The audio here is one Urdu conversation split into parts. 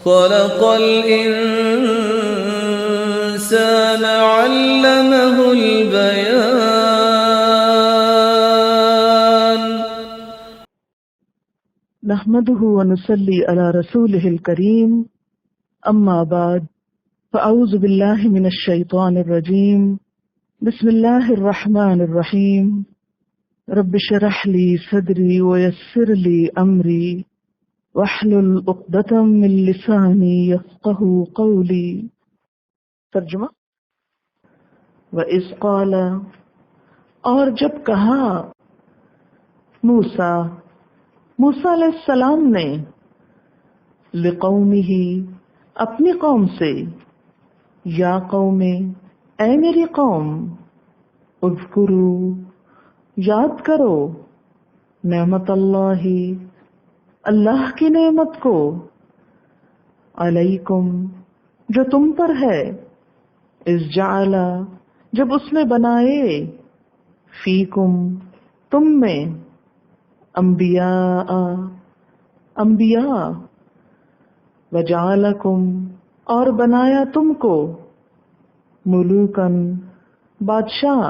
خلق الإنسان علمه البيان. نحمده ونصلي على رسوله الكريم، أما بعد، فأعوذ بالله من الشيطان الرجيم. بسم الله الرحمن الرحيم. رب اشرح لي صدري ويسر لي أمري واحلل عقدة من لساني يفقهوا قولي. ترجمہ: وَإِذْ قَالَ، اور جب کہا، موسیٰ علیہ السلام نے، لقومہ اپنی قوم سے، یا قوم اے میری قوم، اذکروا یاد کرو، نعمت اللہ کی نعمت کو، علیکم جو تم پر ہے، اذ جعل جب اس نے بنائے، فیکم تم میں، انبیاء، وجعلکم اور بنایا تم کو، ملوکن بادشاہ،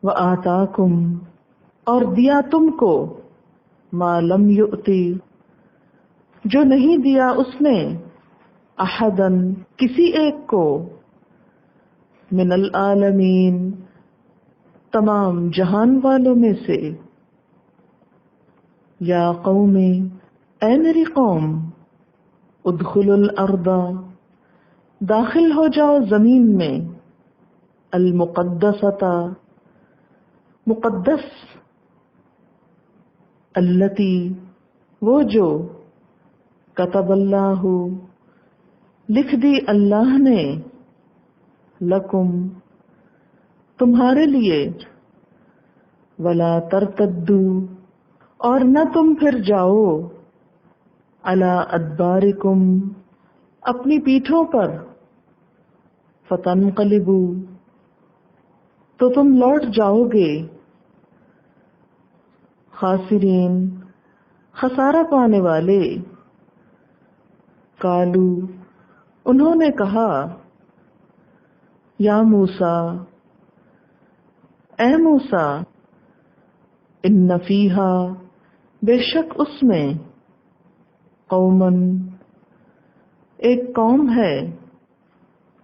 وآتاکم اور دیا تم کو، ما لم یؤتی جو نہیں دیا اس نے، احدن کسی ایک کو، من العالمین تمام جہان والوں میں سے. یا قوم اے میری قوم، ادخلوا الارض داخل ہو جاؤ زمین میں، المقدسۃ مقدس، التی وہ جو، کتب اللہ لکھ دی اللہ نے، لکم تمہارے لیے، ولا ترتدوا اور نہ تم پھر جاؤ، علی ادبارکم اپنی پیٹھوں پر، فتنقلبوا تو تم لوٹ جاؤ گے، خاسرین خسارہ پانے والے. قالو انہوں نے کہا، یا موسیٰ اے موسیٰ، ان فیہا بے شک اس میں، قومن ایک قوم ہے،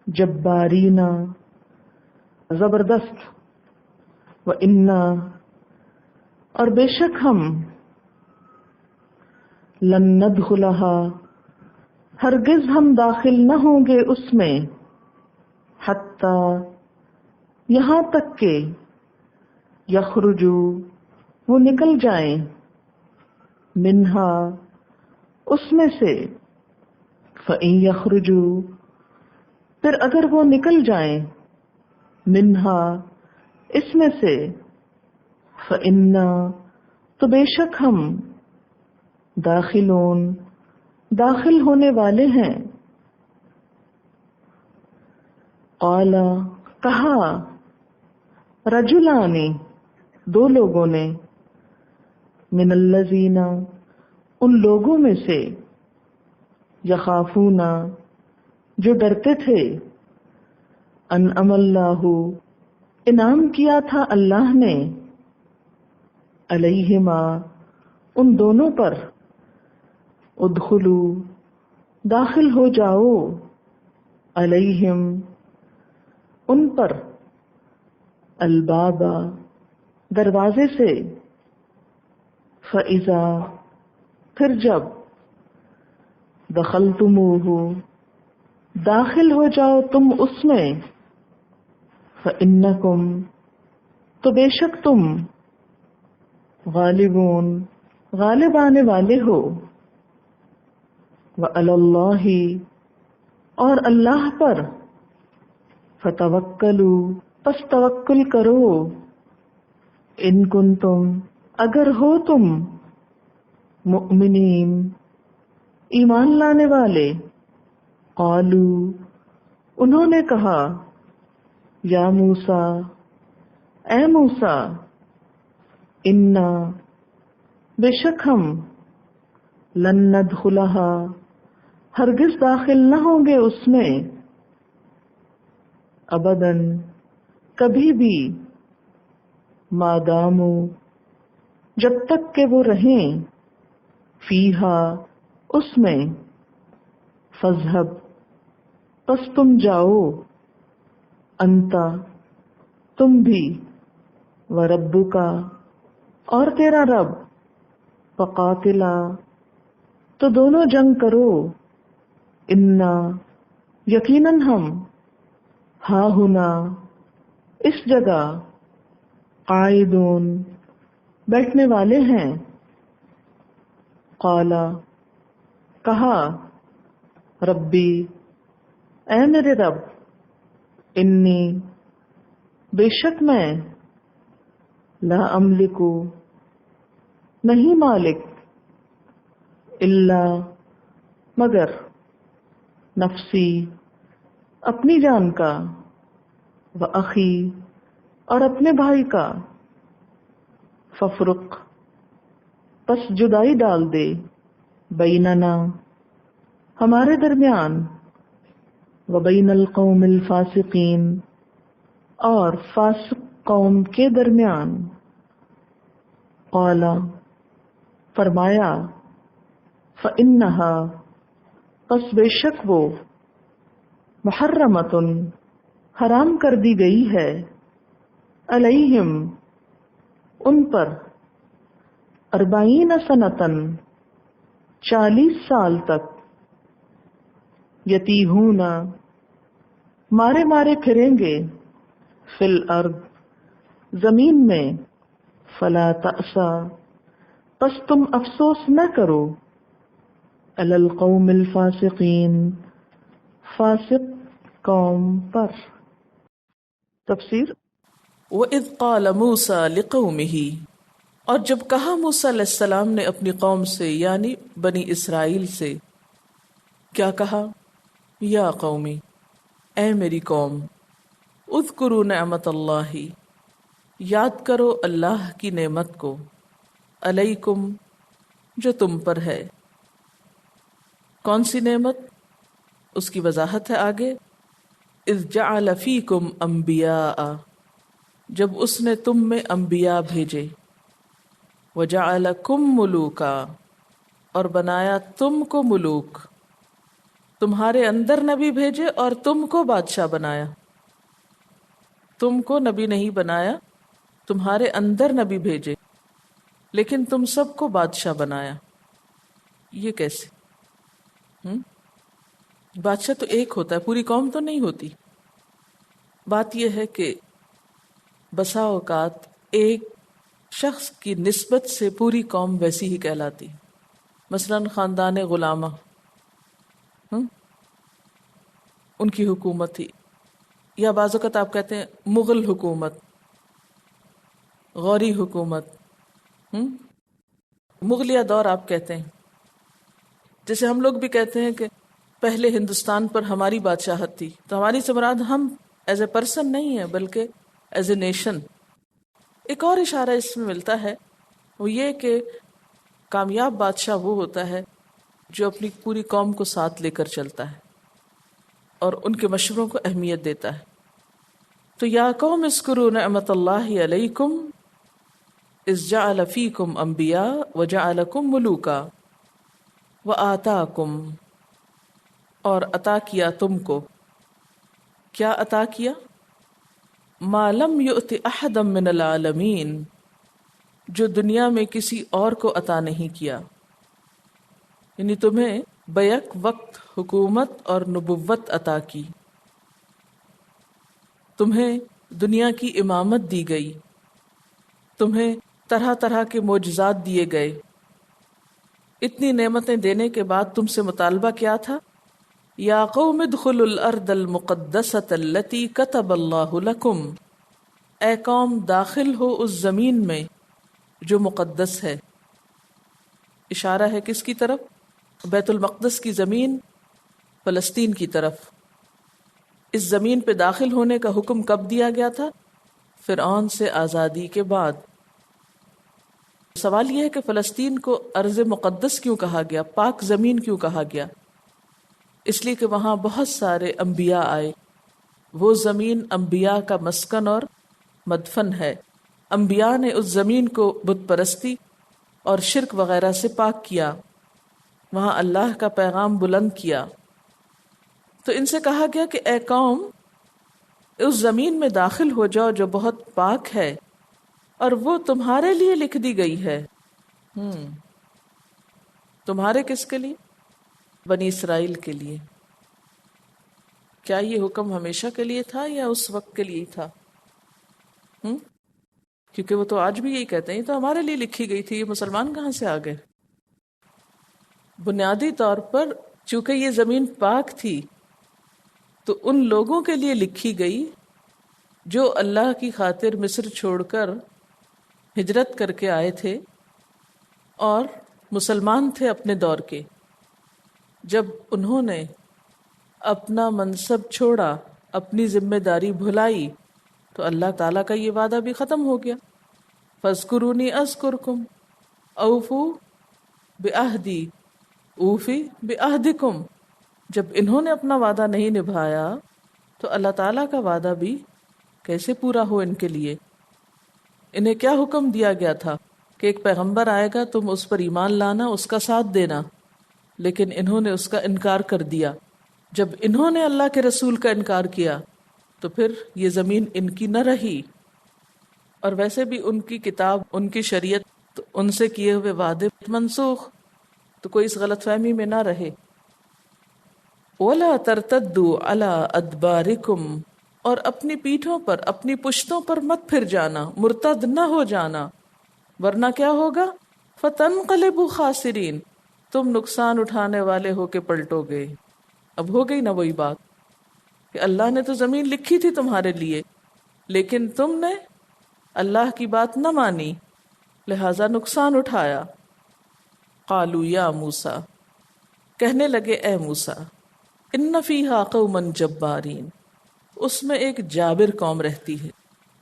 جبارین زبردست، وَإِنَّا اور بے شک ہم، لن ندخلہا ہرگز ہم داخل نہ ہوں گے اس میں، حتی یہاں تک کہ، یخرجو وہ نکل جائیں، منہا اس میں سے، فَإِن یخرجو پھر اگر وہ نکل جائیں، منہا اس میں سے، فَإِنَّا تو بے شک ہم، داخلون داخل ہونے والے ہیں. قال کہا، رجلانی دو لوگوں نے، من الذین ان لوگوں میں سے، یخافون جو ڈرتے تھے، انعم اللہ انعام کیا تھا اللہ نے، علیہما ان دونوں پر، ادخلوا داخل ہو جاؤ، علیہم ان پر، الباب دروازے سے، فَإِذَا پھر جب، دخلتموہ داخل ہو جاؤ تم اس میں، فَإِنَّکُمْ تو بے شک تم، غالبون غالب آنے والے ہو، وَعَلَى اللَّهِ اور اللہ پر، فَتَوَکَّلُوا پس توکل کرو، ان کنتم اگر ہو تم، مؤمنین ایمان لانے والے. قالو انہوں نے کہا، یا موسیٰ اے موسیٰ، انا بے شک ہم، لن ندخلها ہرگز داخل نہ ہوں گے اس میں، ابداً کبھی بھی، ما داموا جب تک کہ وہ رہیں، فیہا اس میں، فاذھب پس تم جاؤ، انتا تم بھی، وربک اور تیرا رب، فقاتلا تو دونوں جنگ کرو، انا یقیناً ہم، ہا ہنا اس جگہ، قاعدون بیٹھنے والے ہیں، قالا کہا، ربی اے میرے رب، انی بے شک میں، لا املکو نہیں مالک، الا مگر، نفسی اپنی جان کا، و اخی اور اپنے بھائی کا، ففرق پس جدائی ڈال دے، بیننا ہمارے درمیان، و بین القوم الفاسقین اور فاسق قوم کے درمیان، قالا فرمایا، فإنها پس بے شک وہ، محرمۃ حرام کر دی گئی ہے، علیہم ان پر، 40 سنتاً 40 سال تک، یتیہون مارے مارے پھریں گے، فی الارض زمین میں، فلا تأسا پس تم افسوس نہ کرو، علی القوم الفاسقین فاسق قوم پر۔ تفسیر۔ وَإِذْ قَالَ مُوسَى لِقَوْمِهِ اور جب کہا موسیٰ علیہ السلام نے اپنی قوم سے یعنی بنی اسرائیل سے، کیا کہا؟ یا قومی اے میری قوم، اذکروا نعمت اللہ یاد کرو اللہ کی نعمت کو، علیکم جو تم پر ہے۔ کون سی نعمت؟ اس کی وضاحت ہے آگے، اذ جعل فیکم انبیاء جب اس نے تم میں انبیاء بھیجے، وجعلکم ملوکا اور بنایا تم کو ملوک، تمہارے اندر نبی بھیجے اور تم کو بادشاہ بنایا، تم کو نبی نہیں بنایا، تمہارے اندر نبی بھیجے لیکن تم سب کو بادشاہ بنایا۔ یہ کیسے؟ بادشاہ تو ایک ہوتا ہے، پوری قوم تو نہیں ہوتی۔ بات یہ ہے کہ بسا اوقات ایک شخص کی نسبت سے پوری قوم ویسی ہی کہلاتی، مثلا خاندان غلامہ، ان کی حکومت تھی، یا بعض اوقات آپ کہتے ہیں مغل حکومت، غوری حکومت، مغلیہ دور آپ کہتے ہیں۔ جیسے ہم لوگ بھی کہتے ہیں کہ پہلے ہندوستان پر ہماری بادشاہت تھی، تو ہماری سے مراد ہم ایز اے پرسن نہیں ہے بلکہ ایز اے نیشن۔ ایک اور اشارہ اس میں ملتا ہے، وہ یہ کہ کامیاب بادشاہ وہ ہوتا ہے جو اپنی پوری قوم کو ساتھ لے کر چلتا ہے اور ان کے مشوروں کو اہمیت دیتا ہے۔ تو یا قوم اذکروا نعمت اللہ علیکم اذ جعل فیکم انبیاء وجعلکم ملوکا وآتاکم اور عطا کیا تم کو، کیا عطا کیا؟ ما لم یؤت احدا من العالمین جو دنیا میں کسی اور کو عطا نہیں کیا، یعنی تمہیں بیک وقت حکومت اور نبوت عطا کی، تمہیں دنیا کی امامت دی گئی، تمہیں طرح طرح کے معجزات دیے گئے۔ اتنی نعمتیں دینے کے بعد تم سے مطالبہ کیا تھا؟ یا قوم ادخلوا الارض المقدسۃ التی کتب اللہ لکم، اے قوم داخل ہو اس زمین میں جو مقدس ہے۔ اشارہ ہے کس کی طرف؟ بیت المقدس کی زمین، فلسطین کی طرف۔ اس زمین پہ داخل ہونے کا حکم کب دیا گیا تھا؟ فرعون سے آزادی کے بعد۔ سوال یہ ہے کہ فلسطین کو ارض مقدس کیوں کہا گیا، پاک زمین کیوں کہا گیا؟ اس لیے کہ وہاں بہت سارے انبیاء آئے، وہ زمین انبیاء کا مسکن اور مدفن ہے۔ انبیاء نے اس زمین کو بت پرستی اور شرک وغیرہ سے پاک کیا، وہاں اللہ کا پیغام بلند کیا۔ تو ان سے کہا گیا کہ اے قوم، اس زمین میں داخل ہو جاؤ جو بہت پاک ہے اور وہ تمہارے لیے لکھ دی گئی ہے۔ تمہارے کس کے لیے؟ بنی اسرائیل کے لیے۔ کیا یہ حکم ہمیشہ کے لیے تھا یا اس وقت کے لیے تھا؟ کیونکہ وہ تو آج بھی یہی کہتے ہیں، یہ تو ہمارے لیے لکھی گئی تھی، یہ مسلمان کہاں سے آ گئے؟ بنیادی طور پر چونکہ یہ زمین پاک تھی تو ان لوگوں کے لیے لکھی گئی جو اللہ کی خاطر مصر چھوڑ کر ہجرت کر کے آئے تھے اور مسلمان تھے اپنے دور کے۔ جب انہوں نے اپنا منصب چھوڑا، اپنی ذمہ داری بھلائی، تو اللہ تعالیٰ کا یہ وعدہ بھی ختم ہو گیا، فاذکرونی اذکرکم اوفوا بعہدی اوفی بعہدکم۔ جب انہوں نے اپنا وعدہ نہیں نبھایا تو اللہ تعالیٰ کا وعدہ بھی کیسے پورا ہو ان کے لیے؟ انہیں کیا حکم دیا گیا تھا کہ ایک پیغمبر آئے گا، تم اس پر ایمان لانا، اس کا ساتھ دینا، لیکن انہوں نے اس کا انکار کر دیا۔ جب انہوں نے اللہ کے رسول کا انکار کیا تو پھر یہ زمین ان کی نہ رہی، اور ویسے بھی ان کی کتاب، ان کی شریعت، ان سے کیے ہوئے وعدے منسوخ، تو کوئی اس غلط فہمی میں نہ رہے۔ وَلَا تَرْتَدُّوا عَلَىٰ أَدْبَارِكُمْ، اور اپنی پیٹھوں پر، اپنی پشتوں پر مت پھر جانا، مرتد نہ ہو جانا، ورنہ کیا ہوگا؟ فَتَنْقَلِبُوا خَاسِرِينَ، تم نقصان اٹھانے والے ہو کے پلٹو گے۔ اب ہو گئی نا وہی بات کہ اللہ نے تو زمین لکھی تھی تمہارے لیے، لیکن تم نے اللہ کی بات نہ مانی، لہذا نقصان اٹھایا۔ قالوا یا موسیٰ، کہنے لگے اے موسیٰ، ان فیہا قوما جبارین، اس میں ایک جابر قوم رہتی ہے۔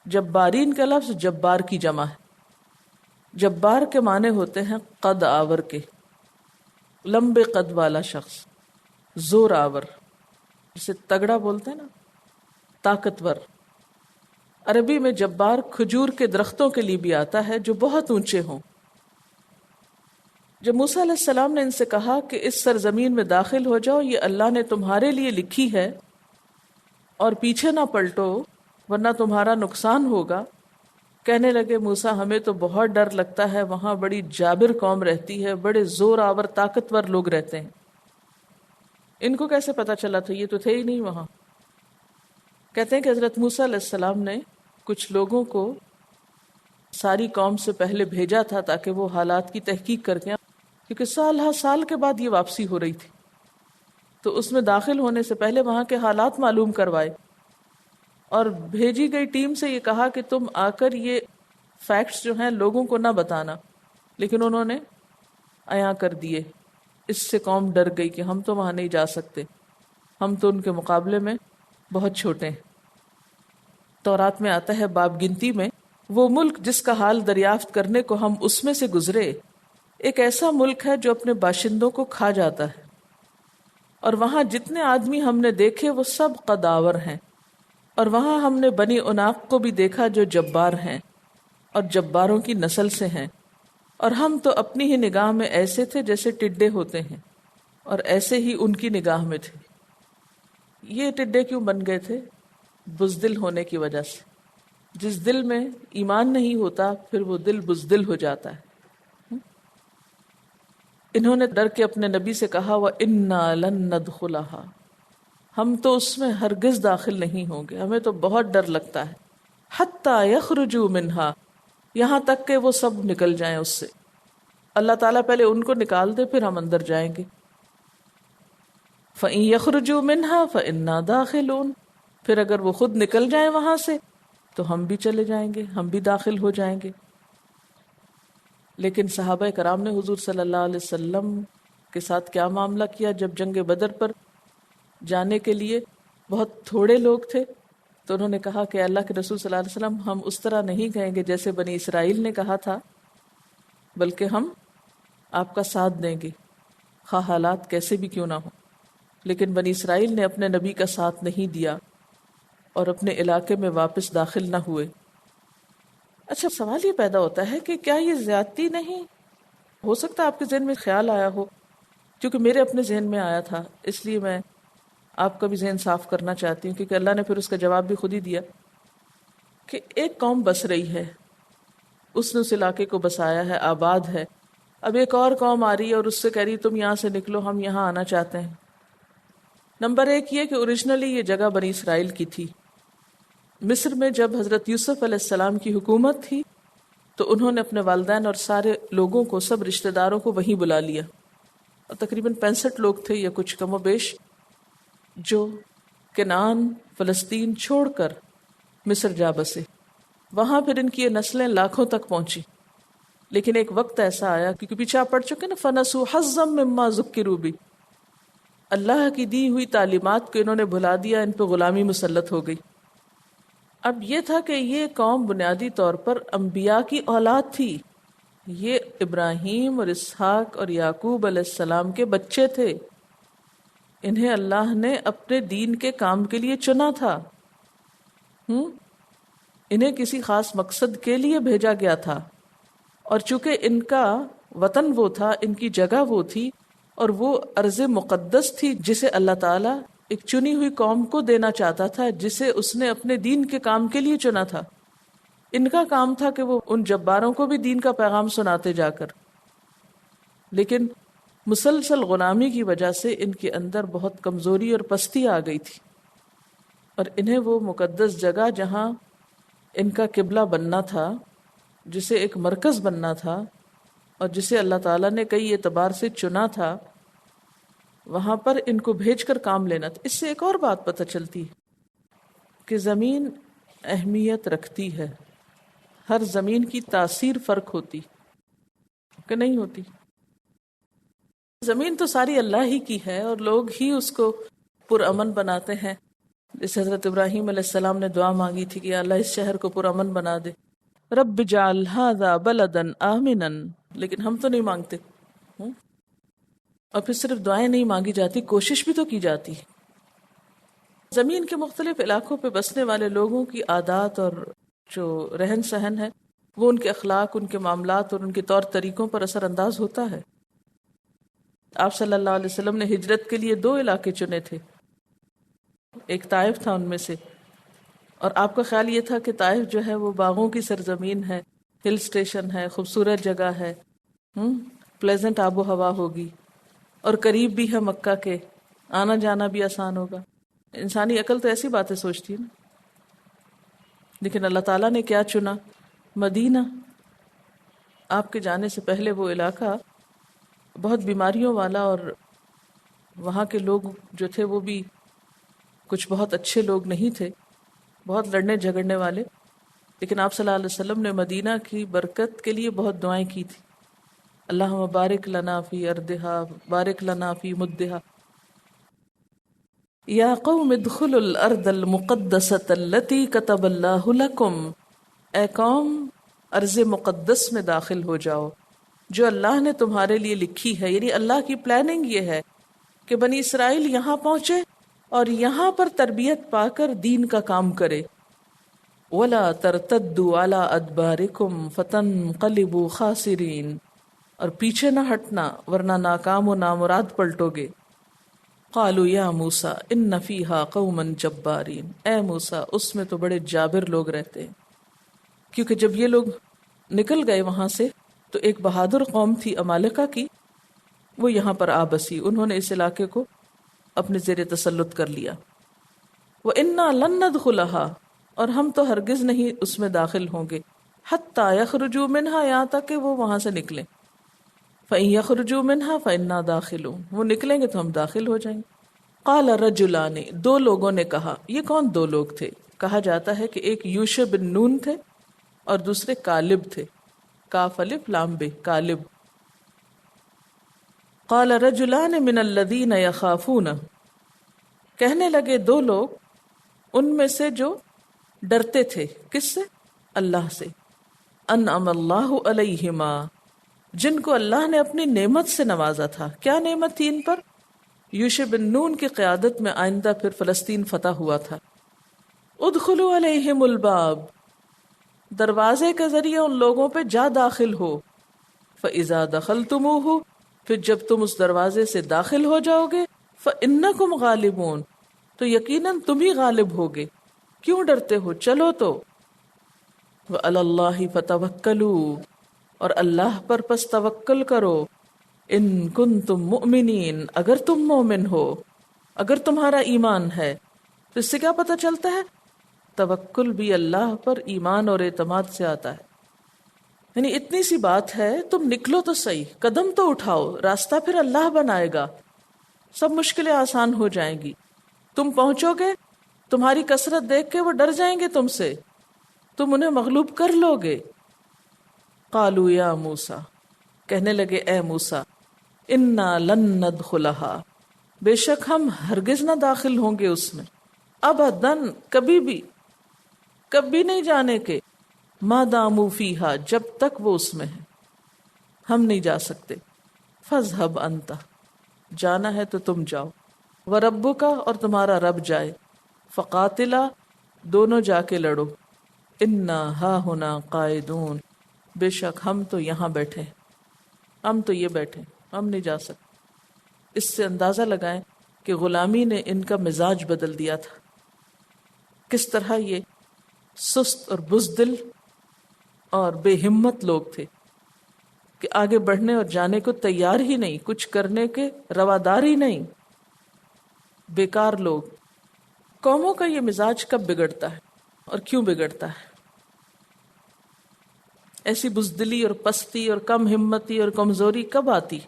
جبارین کا لفظ جبار کی جمع ہے۔ جبار کے معنی ہوتے ہیں قد آور کے، لمبے قد والا شخص، زور آور، جسے تگڑا بولتے ہیں نا، طاقتور۔ عربی میں جبار کھجور کے درختوں کے لیے بھی آتا ہے جو بہت اونچے ہوں۔ جب موسیٰ علیہ السلام نے ان سے کہا کہ اس سرزمین میں داخل ہو جاؤ، یہ اللہ نے تمہارے لیے لکھی ہے، اور پیچھے نہ پلٹو ورنہ تمہارا نقصان ہوگا، کہنے لگے موسیٰ ہمیں تو بہت ڈر لگتا ہے، وہاں بڑی جابر قوم رہتی ہے، بڑے زور آور طاقتور لوگ رہتے ہیں۔ ان کو کیسے پتا چلا تھا؟ یہ تو تھے ہی نہیں وہاں۔ کہتے ہیں کہ حضرت موسیٰ علیہ السلام نے کچھ لوگوں کو ساری قوم سے پہلے بھیجا تھا تاکہ وہ حالات کی تحقیق کر کے، کیونکہ سال ہر سال کے بعد یہ واپسی ہو رہی تھی، تو اس میں داخل ہونے سے پہلے وہاں کے حالات معلوم کروائے، اور بھیجی گئی ٹیم سے یہ کہا کہ تم آ کر یہ فیکٹس جو ہیں لوگوں کو نہ بتانا، لیکن انہوں نے عیاں کر دیے۔ اس سے قوم ڈر گئی کہ ہم تو وہاں نہیں جا سکتے، ہم تو ان کے مقابلے میں بہت چھوٹے ہیں۔ تورات میں آتا ہے باب گنتی میں، وہ ملک جس کا حال دریافت کرنے کو ہم اس میں سے گزرے، ایک ایسا ملک ہے جو اپنے باشندوں کو کھا جاتا ہے، اور وہاں جتنے آدمی ہم نے دیکھے وہ سب قداور ہیں، اور وہاں ہم نے بنی عناق کو بھی دیکھا جو جبار ہیں اور جباروں کی نسل سے ہیں، اور ہم تو اپنی ہی نگاہ میں ایسے تھے جیسے ٹڈے ہوتے ہیں، اور ایسے ہی ان کی نگاہ میں تھے۔ یہ ٹڈے کیوں بن گئے تھے؟ بزدل ہونے کی وجہ سے۔ جس دل میں ایمان نہیں ہوتا پھر وہ دل بزدل ہو جاتا ہے۔ انہوں نے ڈر کے اپنے نبی سے کہا وَإِنَّا لَن نَدْخُلَهَا، ہم تو اس میں ہرگز داخل نہیں ہوں گے، ہمیں تو بہت ڈر لگتا ہے۔ حَتَّى يَخْرُجُوا مِنْهَا، یہاں تک کہ وہ سب نکل جائیں اس سے۔ اللہ تعالیٰ پہلے ان کو نکال دے پھر ہم اندر جائیں گے۔ فَإِن يَخْرُجُوا مِنْهَا فَإِنَّا دَاخِلُونَ، پھر اگر وہ خود نکل جائیں وہاں سے تو ہم بھی چلے جائیں گے، ہم بھی داخل ہو جائیں گے۔ لیکن صحابہ کرام نے حضور صلی اللہ علیہ وسلم کے ساتھ کیا معاملہ کیا؟ جب جنگ بدر پر جانے کے لیے بہت تھوڑے لوگ تھے تو انہوں نے کہا کہ اللہ کے رسول صلی اللہ علیہ وسلم ہم اس طرح نہیں کہیں گے جیسے بنی اسرائیل نے کہا تھا بلکہ ہم آپ کا ساتھ دیں گے خواہ حالات کیسے بھی کیوں نہ ہو۔ لیکن بنی اسرائیل نے اپنے نبی کا ساتھ نہیں دیا اور اپنے علاقے میں واپس داخل نہ ہوئے۔ اچھا، سوال یہ پیدا ہوتا ہے کہ کیا یہ زیادتی نہیں؟ ہو سکتا ہے آپ کے ذہن میں خیال آیا ہو، کیونکہ میرے اپنے ذہن میں آیا تھا، اس لیے میں آپ کا بھی ذہن صاف کرنا چاہتی ہوں، کیونکہ اللہ نے پھر اس کا جواب بھی خود ہی دیا کہ ایک قوم بس رہی ہے، اس نے اس علاقے کو بسایا ہے، آباد ہے، اب ایک اور قوم آ رہی ہے اور اس سے کہہ رہی تم یہاں سے نکلو، ہم یہاں آنا چاہتے ہیں۔ نمبر ایک یہ کہ اوریجنلی یہ جگہ بنی اسرائیل کی تھی۔ مصر میں جب حضرت یوسف علیہ السلام کی حکومت تھی تو انہوں نے اپنے والدین اور سارے لوگوں کو، سب رشتہ داروں کو وہیں بلا لیا، اور تقریباً 65 لوگ تھے یا کچھ کم و بیش، جو کنعان فلسطین چھوڑ کر مصر جا بسے۔ وہاں پھر ان کی یہ نسلیں لاکھوں تک پہنچی، لیکن ایک وقت ایسا آیا، کیونکہ پیچھے آپ پڑھ چکے نا، فَنَسُوا حَظًّا مِّمَّا ذُكِّرُوا بِهِ، اللہ کی دی ہوئی تعلیمات کو انہوں نے بھلا دیا، ان پہ غلامی مسلط ہو گئی۔ اب یہ تھا کہ یہ قوم بنیادی طور پر انبیاء کی اولاد تھی، یہ ابراہیم اور اسحاق اور یعقوب علیہ السلام کے بچے تھے، انہیں اللہ نے اپنے دین کے کام کے لیے چنا تھا، انہیں کسی خاص مقصد کے لیے بھیجا گیا تھا، اور چونکہ ان کا وطن وہ تھا، ان کی جگہ وہ تھی، اور وہ ارض مقدس تھی جسے اللہ تعالیٰ ایک چنی ہوئی قوم کو دینا چاہتا تھا، جسے اس نے اپنے دین کے کام کے لیے چنا تھا۔ ان کا کام تھا کہ وہ ان جباروں کو بھی دین کا پیغام سناتے جا کر، لیکن مسلسل غلامی کی وجہ سے ان کے اندر بہت کمزوری اور پستی آ گئی تھی، اور انہیں وہ مقدس جگہ جہاں ان کا قبلہ بننا تھا، جسے ایک مرکز بننا تھا، اور جسے اللہ تعالیٰ نے کئی اعتبار سے چنا تھا، وہاں پر ان کو بھیج کر کام لینا تھا۔ اس سے ایک اور بات پتہ چلتی ہے کہ زمین اہمیت رکھتی ہے، ہر زمین کی تاثیر فرق ہوتی کہ نہیں ہوتی۔ زمین تو ساری اللہ ہی کی ہے اور لوگ ہی اس کو پرامن بناتے ہیں، جیسے حضرت ابراہیم علیہ السلام نے دعا مانگی تھی کہ اللہ اس شہر کو پرامن بنا دے، رب اجعل ھذا بلدا آمنا، لیکن ہم تو نہیں مانگتے، اور پھر صرف دعائیں نہیں مانگی جاتی، کوشش بھی تو کی جاتی ہے۔ زمین کے مختلف علاقوں پہ بسنے والے لوگوں کی عادات اور جو رہن سہن ہے، وہ ان کے اخلاق، ان کے معاملات اور ان کے طور طریقوں پر اثر انداز ہوتا ہے۔ آپ صلی اللہ علیہ وسلم نے ہجرت کے لیے 2 علاقے چنے تھے، ایک طائف تھا ان میں سے، اور آپ کا خیال یہ تھا کہ طائف جو ہے وہ باغوں کی سرزمین ہے، ہل سٹیشن ہے، خوبصورت جگہ ہے، پلیزنٹ آب و ہوا ہوگی، اور قریب بھی ہے مکہ کے، آنا جانا بھی آسان ہوگا۔ انسانی عقل تو ایسی باتیں سوچتی ہے نا، لیکن اللہ تعالیٰ نے کیا چنا؟ مدینہ۔ آپ کے جانے سے پہلے وہ علاقہ بہت بیماریوں والا، اور وہاں کے لوگ جو تھے وہ بھی کچھ بہت اچھے لوگ نہیں تھے، بہت لڑنے جھگڑنے والے، لیکن آپ صلی اللہ علیہ وسلم نے مدینہ کی برکت کے لیے بہت دعائیں کی تھی، اللہم بارک لنا فی ارضہا بارک لنا فی مدہا، یا قوم ادخلوا الارض المقدسۃ التی کتب اللہ لکم، اے قوم ارض مقدس میں داخل ہو جاؤ جو اللہ نے تمہارے لیے لکھی ہے۔ یعنی اللہ کی پلاننگ یہ ہے کہ بنی اسرائیل یہاں پہنچے اور یہاں پر تربیت پا کر دین کا کام کرے۔ وَلَا تَرْتَدُّوا عَلَىٰ أَدْبَارِكُمْ فَتَنْقَلِبُوا خَاسِرِينَ، اور پیچھے نہ ہٹنا ورنہ ناکام و نامراد پلٹو گے۔ قَالُوا يَا مُوسَىٰ إِنَّ فِيهَا قَوْمًا جَبَّارِينَ، اے موسیٰ اس میں تو بڑے جابر لوگ رہتے ہیں، کیونکہ جب یہ لوگ نکل گئے وہاں سے تو ایک بہادر قوم تھی عمالقہ کی، وہ یہاں پر آ بسی، انہوں نے اس علاقے کو اپنے زیر تسلط کر لیا۔ وَإِنَّا لَن نَّدْخُلَهَا، اور ہم تو ہرگز نہیں اس میں داخل ہوں گے، حَتَّى يَخْرُجُوا مِنْهَا، یہاں تک کہ وہ وہاں سے نکلیں، فَإِن يَخْرُجُوا مِنْهَا فَإِنَّا دَاخِلُونَ، وہ نکلیں گے تو ہم داخل ہو جائیں گے۔ قَالَ رَجُلَانِ، 2 لوگوں نے کہا۔ یہ کون 2 لوگ تھے؟ کہا جاتا ہے کہ ایک یوشع بن نون تھے اور دوسرے کالب تھے، کاف الف لام بے، کالب۔ قال رجلان من الذین یخافون، کہنے لگے 2 لوگ ان میں سے جو ڈرتے تھے، کس سے؟ اللہ سے، انعم اللہ علیہما، جن کو اللہ نے اپنی نعمت سے نوازا تھا. کیا نعمت تھی ان پر؟ یوشع بن نون کی قیادت میں آئندہ پھر فلسطین فتح ہوا تھا. ادخلوا علیہم الباب، دروازے کے ذریعے ان لوگوں پہ جا داخل ہو. فاذا دخلتموہ، پھر جب تم اس دروازے سے داخل ہو جاؤ گے، فانکم غالبون، تو یقیناً تم ہی غالب ہوگے. کیوں ڈرتے ہو؟ چلو تو. وعلی اللہ فتوکلوا، اور اللہ پر پس توکل کرو. ان کنتم مؤمنین، اگر تم مومن ہو، اگر تمہارا ایمان ہے. تو اس سے کیا پتہ چلتا ہے؟ توکل بھی اللہ پر ایمان اور اعتماد سے آتا ہے. یعنی اتنی سی بات ہے، تم نکلو تو صحیح، قدم تو اٹھاؤ، راستہ پھر اللہ بنائے گا، سب مشکلیں آسان ہو جائیں گی. تم پہنچو گے، تمہاری کثرت دیکھ کے وہ ڈر جائیں گے تم سے، تم انہیں مغلوب کر لو گے. قالوا یا موسیٰ، کہنے لگے اے موسیٰ، انا لن ندخلہا، بے شک ہم ہرگز نہ داخل ہوں گے اس میں، ابداً، کبھی بھی، کبھی نہیں جانے کے، ما داموا فیہا، جب تک وہ اس میں ہیں، ہم نہیں جا سکتے. فاذھب انت، جانا ہے تو تم جاؤ، وربک، اور تمہارا رب جائے، فقاتلا، دونوں جا کے لڑو، انا ہاہنا قاعدون، بے شک ہم تو یہاں بیٹھے، ہم تو یہ بیٹھے، ہم نہیں جا سکتے. اس سے اندازہ لگائیں کہ غلامی نے ان کا مزاج بدل دیا تھا. کس طرح یہ سست اور بزدل اور بے ہمت لوگ تھے کہ آگے بڑھنے اور جانے کو تیار ہی نہیں، کچھ کرنے کے روادار ہی نہیں، بیکار لوگ. قوموں کا یہ مزاج کب بگڑتا ہے اور کیوں بگڑتا ہے؟ ایسی بزدلی اور پستی اور کم ہمتی اور کمزوری کب آتی؟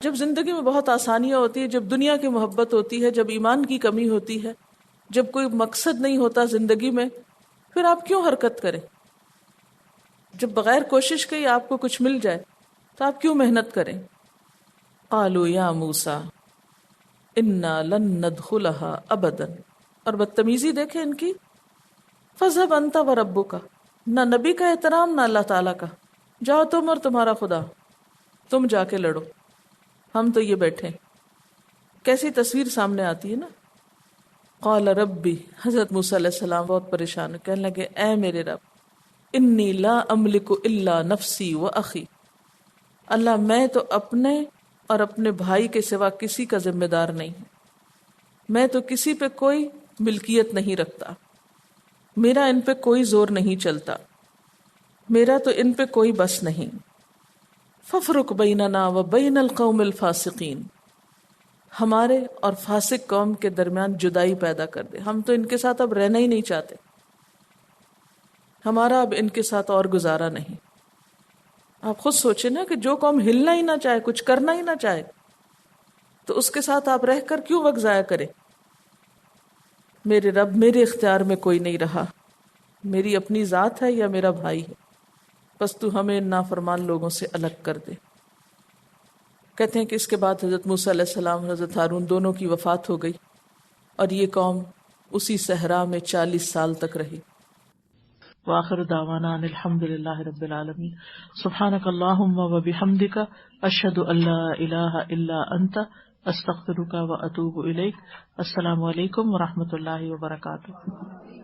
جب زندگی میں بہت آسانیاں ہوتی ہیں، جب دنیا کی محبت ہوتی ہے، جب ایمان کی کمی ہوتی ہے، جب کوئی مقصد نہیں ہوتا زندگی میں، پھر آپ کیوں حرکت کریں؟ جب بغیر کوشش کے ہی آپ کو کچھ مل جائے تو آپ کیوں محنت کریں؟ قالوا یا موسیٰ انا لن ندخلہا ابدا، اور بدتمیزی دیکھیں ان کی. فاذھب انت وربک، نہ نبی کا احترام نہ اللہ تعالیٰ کا. جاؤ تم اور تمہارا خدا، تم جا کے لڑو، ہم تو یہ بیٹھے. کیسی تصویر سامنے آتی ہے نا. قال ربی، حضرت موسیٰ علیہ السلام بہت پریشان، کہنے لگے اے میرے رب، انی لا املک الا نفسی و اخی، اللہ میں تو اپنے اور اپنے بھائی کے سوا کسی کا ذمہ دار نہیں ہوں، میں تو کسی پہ کوئی ملکیت نہیں رکھتا، میرا ان پہ کوئی زور نہیں چلتا، میرا تو ان پہ کوئی بس نہیں. ففرق بیننا و بین القوم الفاسقین، ہمارے اور فاسق قوم کے درمیان جدائی پیدا کر دے، ہم تو ان کے ساتھ اب رہنا ہی نہیں چاہتے، ہمارا اب ان کے ساتھ اور گزارا نہیں. آپ خود سوچیں نا کہ جو قوم ہلنا ہی نہ چاہے، کچھ کرنا ہی نہ چاہے، تو اس کے ساتھ آپ رہ کر کیوں وقت ضائع کریں؟ میرے رب، میرے اختیار میں کوئی نہیں رہا، میری اپنی ذات ہے یا میرا بھائی ہے، بس تو ہمیں ان نافرمان لوگوں سے الگ کر دے. کہتے ہیں کہ اس کے بعد حضرت موسیٰ علیہ السلام اور حضرت ہارون دونوں کی وفات ہو گئی، اور یہ قوم اسی صحرا میں 40 سال تک رہی. وآخر دعوانا ان الحمد للہ رب العالمین. سبحانک اللہم و بحمدک، اشہد ان لا الہ الا انت، استغفرک و اتوب الیک. السلام علیکم و رحمۃ اللہ وبرکاتہ.